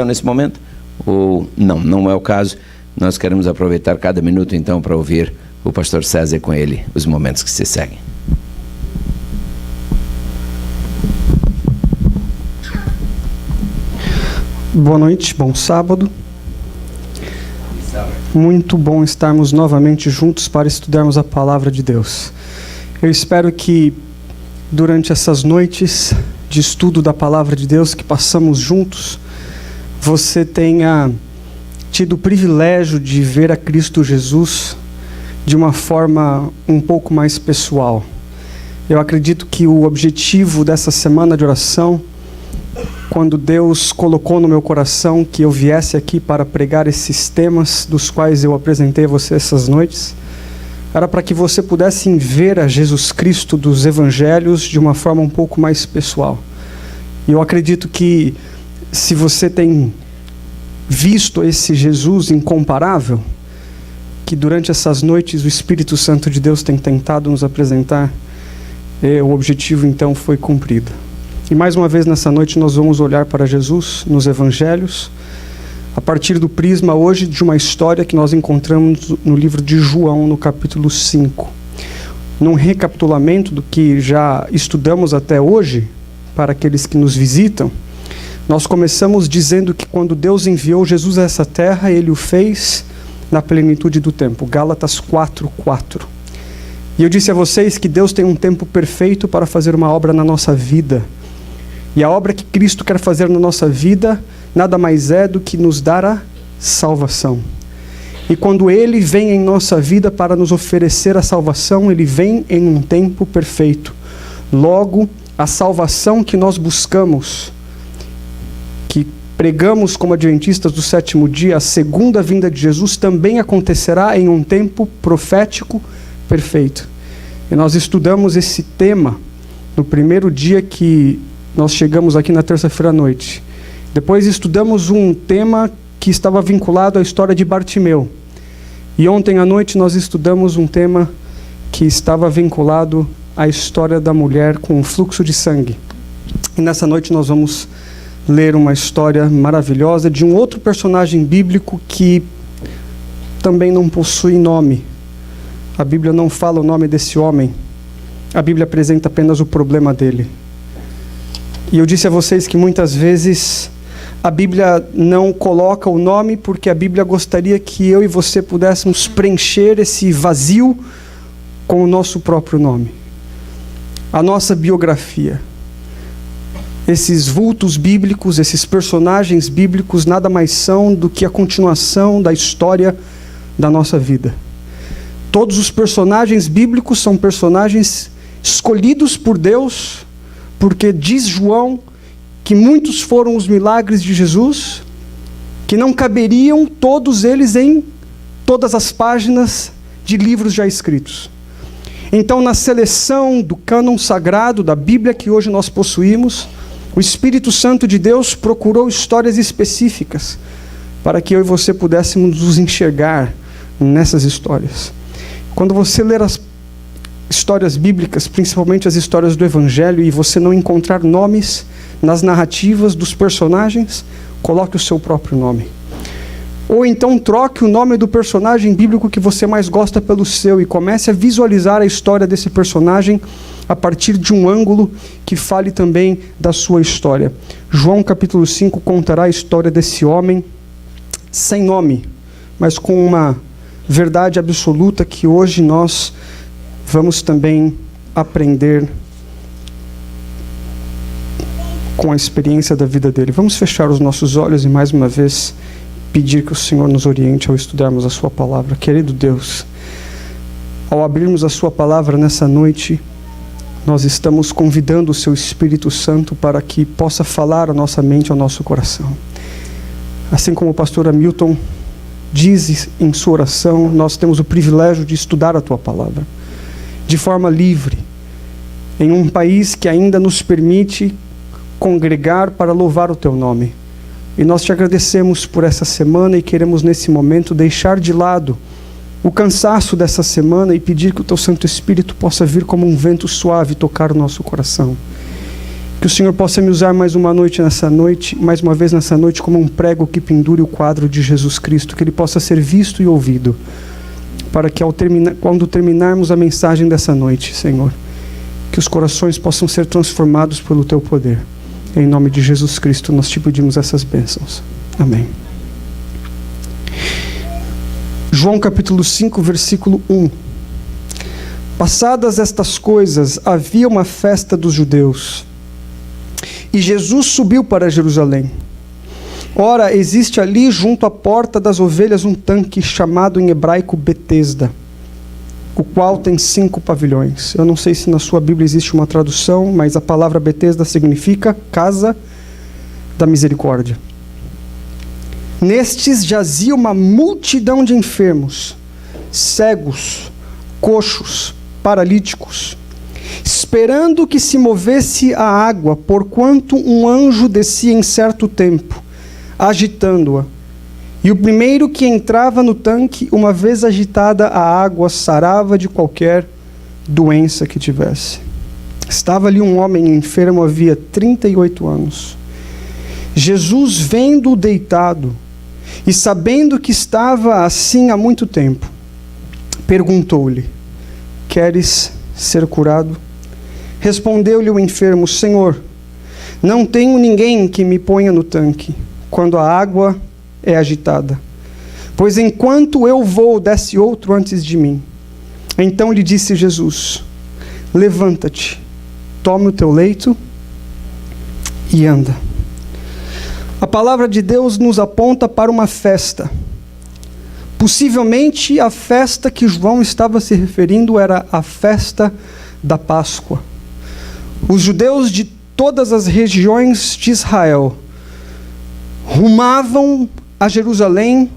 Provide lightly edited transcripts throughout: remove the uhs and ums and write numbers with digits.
nesse momento? Ou não é o caso? Nós queremos aproveitar cada minuto então para ouvir o pastor César com ele, os momentos que se seguem. Boa noite, bom sábado. Muito bom estarmos novamente juntos para estudarmos a palavra de Deus. Eu espero que durante essas noites de estudo da palavra de Deus que passamos juntos, você tenha tido o privilégio de ver a Cristo Jesus de uma forma um pouco mais pessoal. Eu acredito que o objetivo dessa semana de oração, quando Deus colocou no meu coração que eu viesse aqui para pregar esses temas dos quais eu apresentei a você essas noites, era para que você pudesse ver a Jesus Cristo dos Evangelhos de uma forma um pouco mais pessoal. E eu acredito que se você tem visto esse Jesus incomparável, que durante essas noites o Espírito Santo de Deus tem tentado nos apresentar, o objetivo então foi cumprido. E mais uma vez nessa noite nós vamos olhar para Jesus nos Evangelhos, a partir do prisma hoje de uma história que nós encontramos no livro de João, no capítulo 5. Num recapitulamento do que já estudamos até hoje, para aqueles que nos visitam, nós começamos dizendo que quando Deus enviou Jesus a essa terra, Ele o fez na plenitude do tempo. Gálatas 4:4. E eu disse a vocês que Deus tem um tempo perfeito para fazer uma obra na nossa vida. E a obra que Cristo quer fazer na nossa vida nada mais é do que nos dar a salvação. E quando Ele vem em nossa vida para nos oferecer a salvação, Ele vem em um tempo perfeito. Logo, a salvação que nós buscamos, que pregamos como adventistas do sétimo dia, a segunda vinda de Jesus também acontecerá em um tempo profético perfeito. E nós estudamos esse tema no primeiro dia que nós chegamos aqui na terça-feira à noite. Depois estudamos um tema que estava vinculado à história de Bartimeu. E ontem à noite nós estudamos um tema que estava vinculado à história da mulher com o fluxo de sangue. E nessa noite nós vamos ler uma história maravilhosa de um outro personagem bíblico que também não possui nome. A Bíblia não fala o nome desse homem. A Bíblia apresenta apenas o problema dele. E eu disse a vocês que muitas vezes a Bíblia não coloca o nome porque a Bíblia gostaria que eu e você pudéssemos preencher esse vazio com o nosso próprio nome. A nossa biografia. Esses vultos bíblicos, esses personagens bíblicos nada mais são do que a continuação da história da nossa vida. Todos os personagens bíblicos são personagens escolhidos por Deus, porque diz João que muitos foram os milagres de Jesus, que não caberiam todos eles em todas as páginas de livros já escritos. Então, na seleção do cânon sagrado da Bíblia que hoje nós possuímos, o Espírito Santo de Deus procurou histórias específicas para que eu e você pudéssemos nos enxergar nessas histórias. Quando você ler as histórias bíblicas, principalmente as histórias do Evangelho, e você não encontrar nomes nas narrativas dos personagens, coloque o seu próprio nome. Ou então troque o nome do personagem bíblico que você mais gosta pelo seu e comece a visualizar a história desse personagem a partir de um ângulo que fale também da sua história. João capítulo 5 contará a história desse homem sem nome, mas com uma verdade absoluta que hoje nós vamos também aprender com a experiência da vida dele. Vamos fechar os nossos olhos e mais uma vez pedir que o Senhor nos oriente ao estudarmos a sua palavra. Querido Deus, ao abrirmos a sua palavra nessa noite, nós estamos convidando o seu Espírito Santo para que possa falar à nossa mente, ao nosso coração. Assim como o pastor Hamilton diz em sua oração, nós temos o privilégio de estudar a tua palavra de forma livre, em um país que ainda nos permite congregar para louvar o teu nome. E nós te agradecemos por essa semana e queremos nesse momento deixar de lado o cansaço dessa semana e pedir que o teu Santo Espírito possa vir como um vento suave tocar o nosso coração. Que o Senhor possa me usar mais uma vez nessa noite, como um prego que pendure o quadro de Jesus Cristo, que ele possa ser visto e ouvido, para que quando terminarmos a mensagem dessa noite, Senhor, que os corações possam ser transformados pelo teu poder. Em nome de Jesus Cristo, nós te pedimos essas bênçãos. Amém. João capítulo 5, versículo 1. Passadas estas coisas, havia uma festa dos judeus, e Jesus subiu para Jerusalém. Ora, existe ali junto à porta das ovelhas um tanque chamado em hebraico Betesda, o qual tem 5 pavilhões. Eu não sei se na sua Bíblia existe uma tradução, mas a palavra Betesda significa casa da misericórdia. Nestes jazia uma multidão de enfermos, cegos, coxos, paralíticos, esperando que se movesse a água, porquanto um anjo descia em certo tempo, agitando-a. E o primeiro que entrava no tanque, uma vez agitada a água, sarava de qualquer doença que tivesse. Estava ali um homem enfermo havia 38 anos. Jesus, vendo-o deitado, e sabendo que estava assim há muito tempo, perguntou-lhe: queres ser curado? Respondeu-lhe o enfermo: Senhor, não tenho ninguém que me ponha no tanque quando a água é agitada, pois enquanto eu vou, desce outro antes de mim. Então lhe disse Jesus: levanta-te, tome o teu leito e anda. A palavra de Deus nos aponta para uma festa. Possivelmente a festa que João estava se referindo era a festa da Páscoa. Os judeus de todas as regiões de Israel rumavam a Jerusalém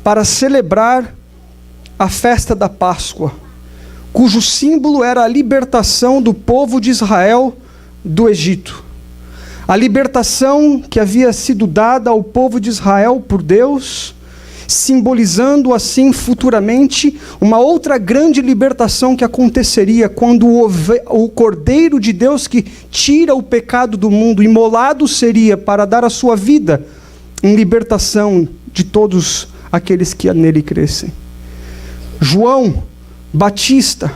para celebrar a festa da Páscoa, cujo símbolo era a libertação do povo de Israel do Egito. A libertação que havia sido dada ao povo de Israel por Deus, simbolizando assim futuramente uma outra grande libertação que aconteceria quando o Cordeiro de Deus que tira o pecado do mundo, imolado seria para dar a sua vida em libertação de todos aqueles que nele crescem. João Batista,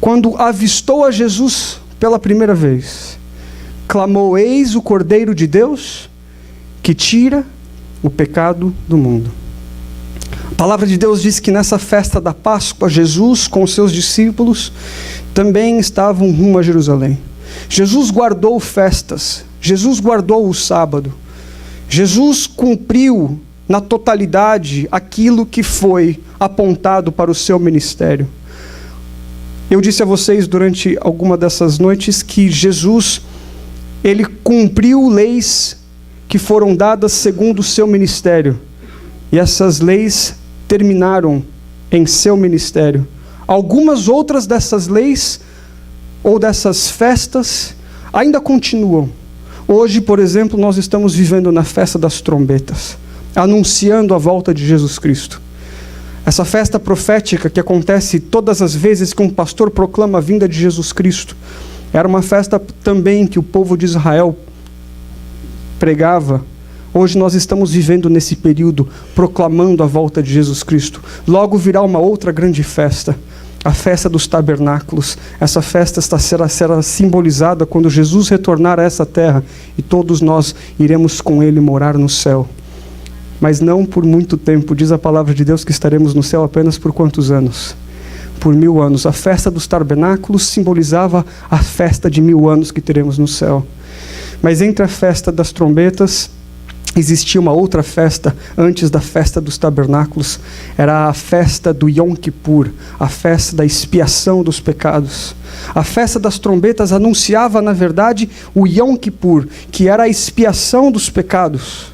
quando avistou a Jesus pela primeira vez, clamou: eis o Cordeiro de Deus que tira o pecado do mundo. A palavra de Deus diz que nessa festa da Páscoa, Jesus com seus discípulos também estavam rumo a Jerusalém. Jesus guardou festas, Jesus guardou o sábado, Jesus cumpriu na totalidade aquilo que foi apontado para o seu ministério. Eu disse a vocês durante alguma dessas noites que Jesus, ele cumpriu leis que foram dadas segundo o seu ministério. E essas leis terminaram em seu ministério. Algumas outras dessas leis ou dessas festas ainda continuam. Hoje, por exemplo, nós estamos vivendo na festa das trombetas, anunciando a volta de Jesus Cristo. Essa festa profética que acontece todas as vezes que um pastor proclama a vinda de Jesus Cristo, era uma festa também que o povo de Israel pregava. Hoje nós estamos vivendo nesse período, proclamando a volta de Jesus Cristo. Logo virá uma outra grande festa, a festa dos tabernáculos. Essa festa será simbolizada quando Jesus retornar a essa terra e todos nós iremos com ele morar no céu. Mas não por muito tempo, diz a palavra de Deus que estaremos no céu apenas por quantos anos? Por 1000 anos. A festa dos tabernáculos simbolizava a festa de 1000 anos que teremos no céu. Mas entre a festa das trombetas, existia uma outra festa antes da festa dos tabernáculos. Era a festa do Yom Kippur, a festa da expiação dos pecados. A festa das trombetas anunciava, na verdade, o Yom Kippur, que era a expiação dos pecados.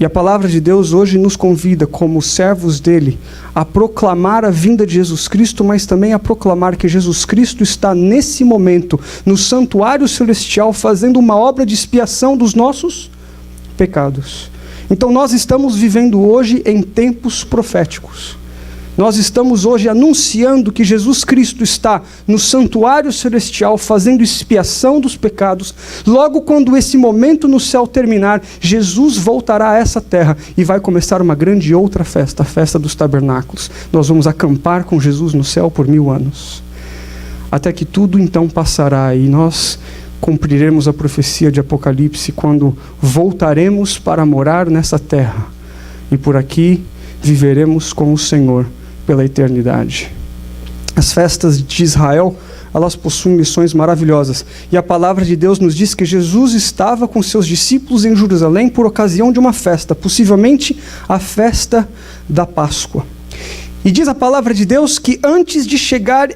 E a palavra de Deus hoje nos convida, como servos dele, a proclamar a vinda de Jesus Cristo, mas também a proclamar que Jesus Cristo está nesse momento no santuário celestial fazendo uma obra de expiação dos nossos pecados. Então nós estamos vivendo hoje em tempos proféticos. Nós estamos hoje anunciando que Jesus Cristo está no santuário celestial fazendo expiação dos pecados. Logo quando esse momento no céu terminar, Jesus voltará a essa terra e vai começar uma grande outra festa, a festa dos tabernáculos. Nós vamos acampar com Jesus no céu por 1000 anos. Até que tudo então passará e nós cumpriremos a profecia de Apocalipse quando voltaremos para morar nessa terra. E por aqui viveremos com o Senhor pela eternidade. As festas de Israel, elas possuem lições maravilhosas. E a palavra de Deus nos diz que Jesus estava com seus discípulos em Jerusalém por ocasião de uma festa, possivelmente a festa da Páscoa. E diz a palavra de Deus que antes de chegar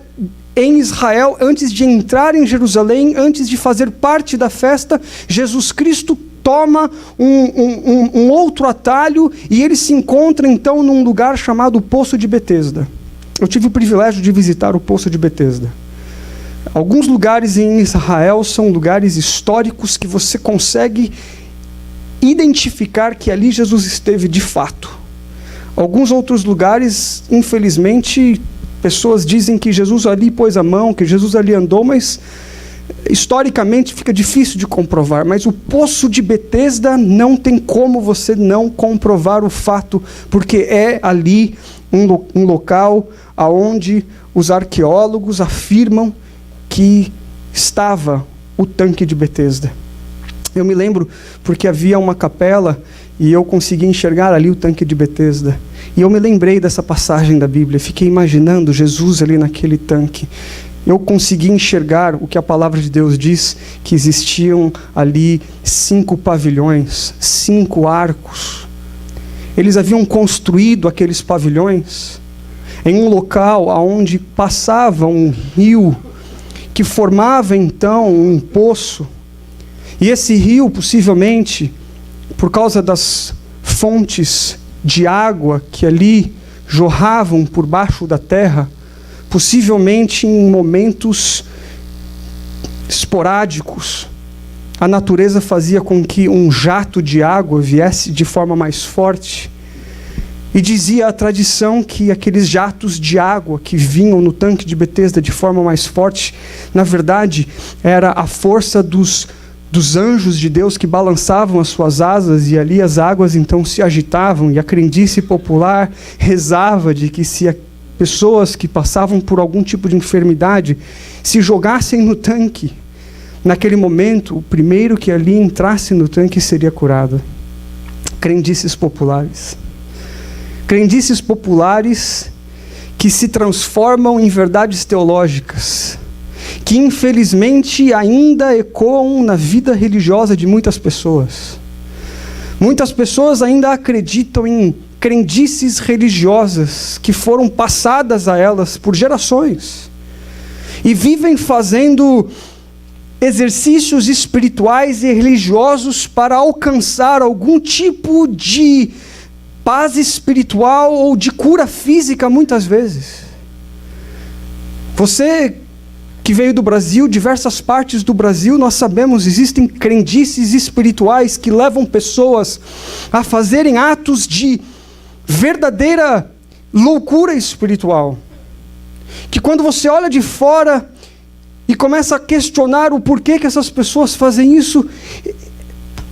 em Israel, antes de entrar em Jerusalém, antes de fazer parte da festa, Jesus Cristo toma um outro atalho e ele se encontra então num lugar chamado Poço de Betesda. Eu tive o privilégio de visitar o Poço de Betesda. Alguns lugares em Israel são lugares históricos que você consegue identificar que ali Jesus esteve de fato. Alguns outros lugares, infelizmente, pessoas dizem que Jesus ali pôs a mão, que Jesus ali andou, mas historicamente fica difícil de comprovar. Mas o Poço de Betesda não tem como você não comprovar o fato, porque é ali um local onde os arqueólogos afirmam que estava o tanque de Betesda. Eu me lembro porque havia uma capela e eu consegui enxergar ali o tanque de Betesda. E eu me lembrei dessa passagem da Bíblia, fiquei imaginando Jesus ali naquele tanque. Eu consegui enxergar o que a palavra de Deus diz, que existiam ali 5 pavilhões, 5 arcos. Eles haviam construído aqueles pavilhões em um local onde passava um rio que formava então um poço. E esse rio, possivelmente, por causa das fontes de água que ali jorravam por baixo da terra, possivelmente em momentos esporádicos, a natureza fazia com que um jato de água viesse de forma mais forte. E dizia a tradição que aqueles jatos de água que vinham no tanque de Betesda de forma mais forte, na verdade, era a força dos anjos de Deus que balançavam as suas asas, e ali as águas então se agitavam, e a crendice popular rezava de que se pessoas que passavam por algum tipo de enfermidade se jogassem no tanque, naquele momento, o primeiro que ali entrasse no tanque seria curado. Crendices populares. Crendices populares que se transformam em verdades teológicas, que infelizmente ainda ecoam na vida religiosa de muitas pessoas. Muitas pessoas ainda acreditam em crendices religiosas que foram passadas a elas por gerações e vivem fazendo exercícios espirituais e religiosos para alcançar algum tipo de paz espiritual ou de cura física muitas vezes. Você que veio do Brasil, diversas partes do Brasil, nós sabemos, existem crendices espirituais que levam pessoas a fazerem atos de verdadeira loucura espiritual. Que quando você olha de fora e começa a questionar o porquê que essas pessoas fazem isso,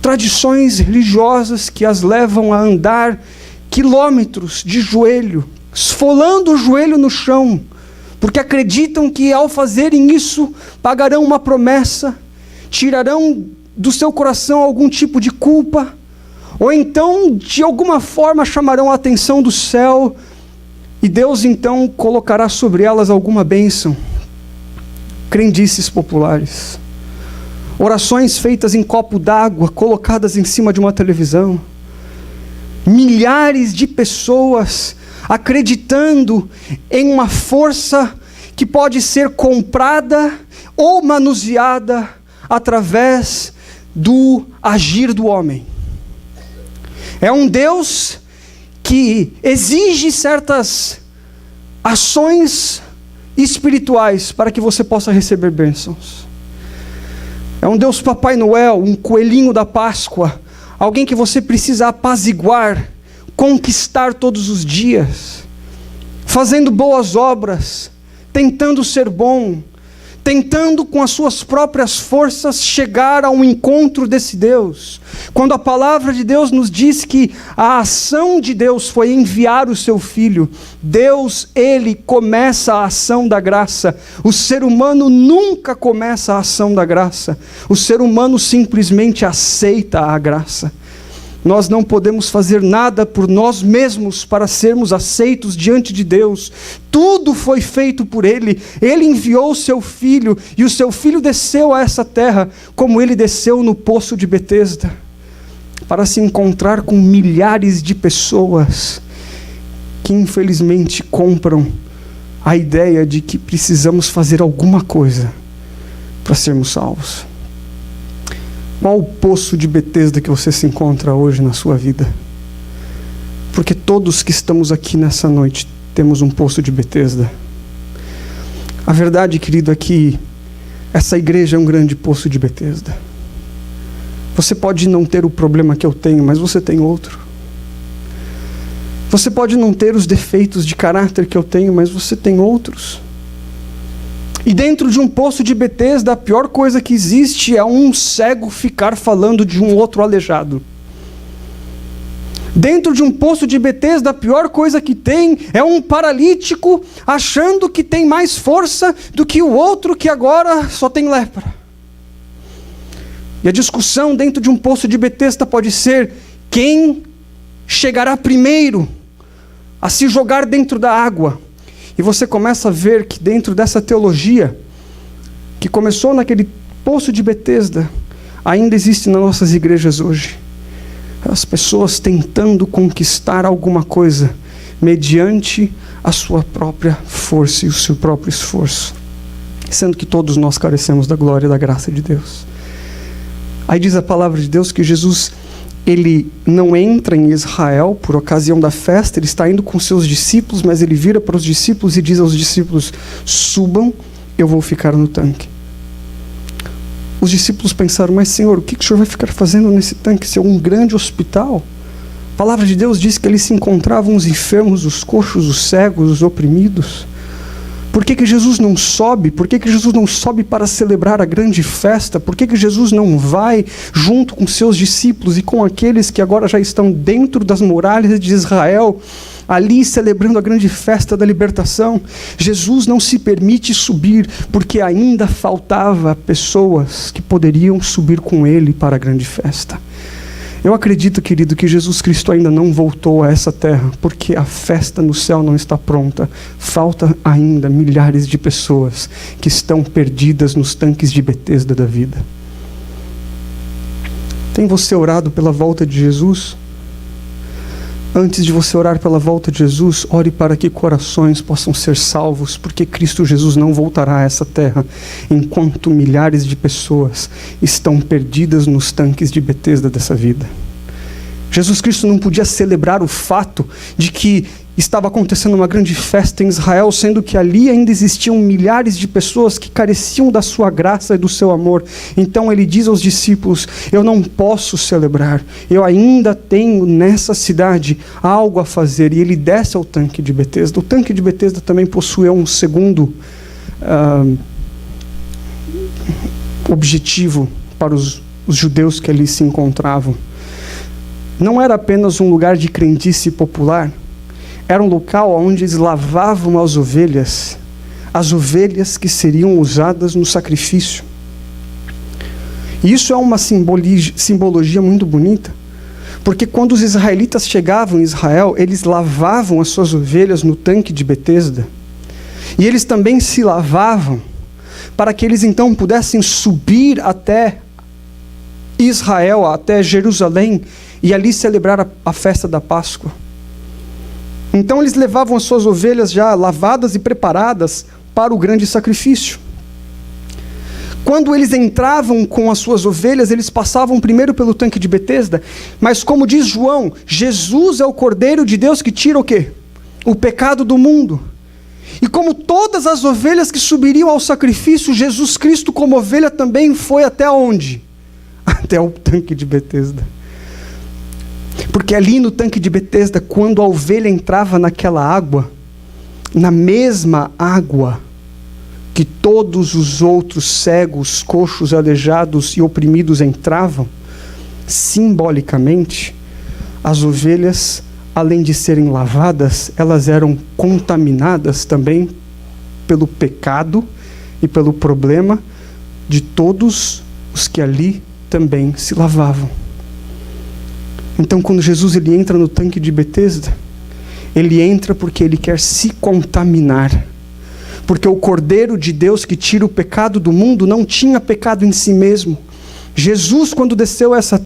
tradições religiosas que as levam a andar quilômetros de joelho, esfolando o joelho no chão, porque acreditam que ao fazerem isso, pagarão uma promessa, tirarão do seu coração algum tipo de culpa, ou então, de alguma forma, chamarão a atenção do céu, e Deus então colocará sobre elas alguma bênção. Crendices populares. Orações feitas em copo d'água, colocadas em cima de uma televisão. Milhares de pessoas acreditando em uma força que pode ser comprada ou manuseada através do agir do homem. É um Deus que exige certas ações espirituais para que você possa receber bênçãos. É um Deus Papai Noel, um coelhinho da Páscoa, alguém que você precisa apaziguar, conquistar todos os dias, fazendo boas obras, tentando ser bom, tentando com as suas próprias forças chegar ao encontro desse Deus. Quando a palavra de Deus nos diz que a ação de Deus foi enviar o seu Filho, Deus, Ele começa a ação da graça. O ser humano nunca começa a ação da graça. O ser humano simplesmente aceita a graça. Nós não podemos fazer nada por nós mesmos para sermos aceitos diante de Deus. Tudo foi feito por Ele. Ele enviou o seu Filho, e o seu Filho desceu a essa terra, como Ele desceu no poço de Betesda, para se encontrar com milhares de pessoas que infelizmente compram a ideia de que precisamos fazer alguma coisa para sermos salvos. Qual o poço de Betesda que você se encontra hoje na sua vida? Porque todos que estamos aqui nessa noite temos um poço de Betesda. A verdade, querido, é que essa igreja é um grande poço de Betesda. Você pode não ter o problema que eu tenho, mas você tem outro. Você pode não ter os defeitos de caráter que eu tenho, mas você tem outros. E dentro de um poço de Betesda, a pior coisa que existe é um cego ficar falando de um outro aleijado. Dentro de um poço de Betesda, a pior coisa que tem é um paralítico achando que tem mais força do que o outro que agora só tem lepra. E a discussão dentro de um poço de Betesda pode ser quem chegará primeiro a se jogar dentro da água. E você começa a ver que dentro dessa teologia, que começou naquele poço de Betesda, ainda existe nas nossas igrejas hoje. As pessoas tentando conquistar alguma coisa, mediante a sua própria força e o seu próprio esforço. Sendo que todos nós carecemos da glória e da graça de Deus. Aí diz a palavra de Deus que Jesus, ele não entra em Israel por ocasião da festa, ele está indo com seus discípulos, mas ele vira para os discípulos e diz aos discípulos: subam, eu vou ficar no tanque. Os discípulos pensaram: mas Senhor, o que o Senhor vai ficar fazendo nesse tanque? Isso é um grande hospital. A palavra de Deus diz que ali se encontravam os enfermos, os coxos, os cegos, os oprimidos. Por que Jesus não sobe? Por que Jesus não sobe para celebrar a grande festa? Por que Jesus não vai junto com seus discípulos e com aqueles que agora já estão dentro das muralhas de Israel, ali celebrando a grande festa da libertação? Jesus não se permite subir porque ainda faltava pessoas que poderiam subir com ele para a grande festa. Eu acredito, querido, que Jesus Cristo ainda não voltou a essa terra, porque a festa no céu não está pronta. Falta ainda milhares de pessoas que estão perdidas nos tanques de Betesda da vida. Tem você orado pela volta de Jesus? Antes de você orar pela volta de Jesus, ore para que corações possam ser salvos, porque Cristo Jesus não voltará a essa terra enquanto milhares de pessoas estão perdidas nos tanques de Betesda dessa vida. Jesus Cristo não podia celebrar o fato de que estava acontecendo uma grande festa em Israel, sendo que ali ainda existiam milhares de pessoas que careciam da sua graça e do seu amor. Então ele diz aos discípulos: eu não posso celebrar, eu ainda tenho nessa cidade algo a fazer. E ele desce ao tanque de Betesda. O tanque de Betesda também possuía um segundo objetivo para os judeus que ali se encontravam. Não era apenas um lugar de crendice popular, era um local onde eles lavavam as ovelhas que seriam usadas no sacrifício. E isso é uma simbologia muito bonita, porque quando os israelitas chegavam em Israel, eles lavavam as suas ovelhas no tanque de Betesda, e eles também se lavavam para que eles então pudessem subir até Israel, até Jerusalém, e ali celebrar a festa da Páscoa. Então eles levavam as suas ovelhas já lavadas e preparadas para o grande sacrifício. Quando eles entravam com as suas ovelhas, eles passavam primeiro pelo tanque de Betesda, mas como diz João, Jesus é o Cordeiro de Deus que tira o quê? O pecado do mundo. E como todas as ovelhas que subiriam ao sacrifício, Jesus Cristo como ovelha também foi até onde? Até o tanque de Betesda. Porque ali no tanque de Betesda, quando a ovelha entrava naquela água, na mesma água que todos os outros cegos, coxos, aleijados e oprimidos entravam, simbolicamente, as ovelhas, além de serem lavadas, elas eram contaminadas também pelo pecado e pelo problema de todos os que ali também se lavavam. Então, quando Jesus ele entra no tanque de Betesda, ele entra porque ele quer se contaminar. Porque o Cordeiro de Deus que tira o pecado do mundo não tinha pecado em si mesmo. Jesus, quando desceu essa